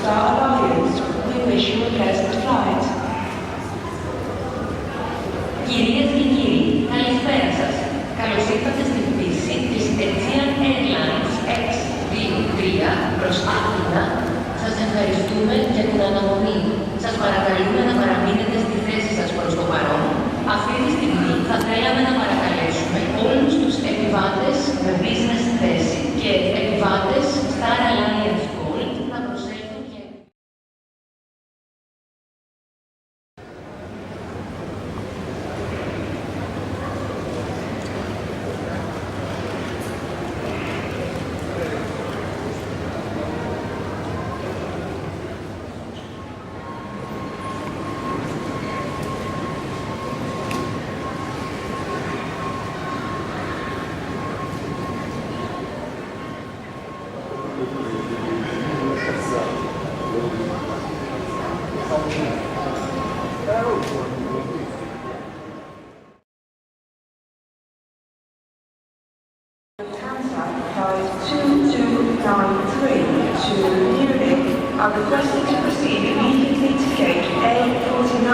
Star Alliance, we wish you a pleasant flight. Κυρίες και κύριοι, καλησπέρα σας. Καλώς ήρθατε στην πτήση της Aegean Airlines X23 προς Αθήνα. Σας ευχαριστούμε για την αναμονή. Σας παρακαλούμε να παραμείνετε στη θέση σας προς το παρόν. Αυτή τη στιγμή θα θέλαμε να παρακαλέσουμε όλους τους επιβάτες με business θέση και επιβάτες Star Alliance Gold να προσέλθουν και... Lufthansa flight 2293 to Munich are requested to proceed immediately to gate A49.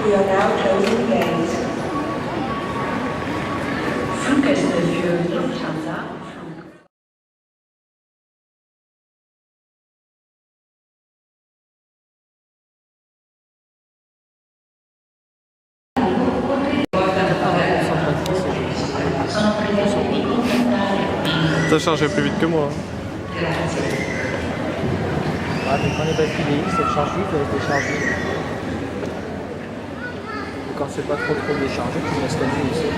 We are now closing the gate. Fluggäste für Lufthansa. Ça chargeait plus vite que moi. Ah, donc quand les batteries X, elles chargent vite avec les charges vides. Et quand c'est pas trop déchargé, tu laisses la vie aussi.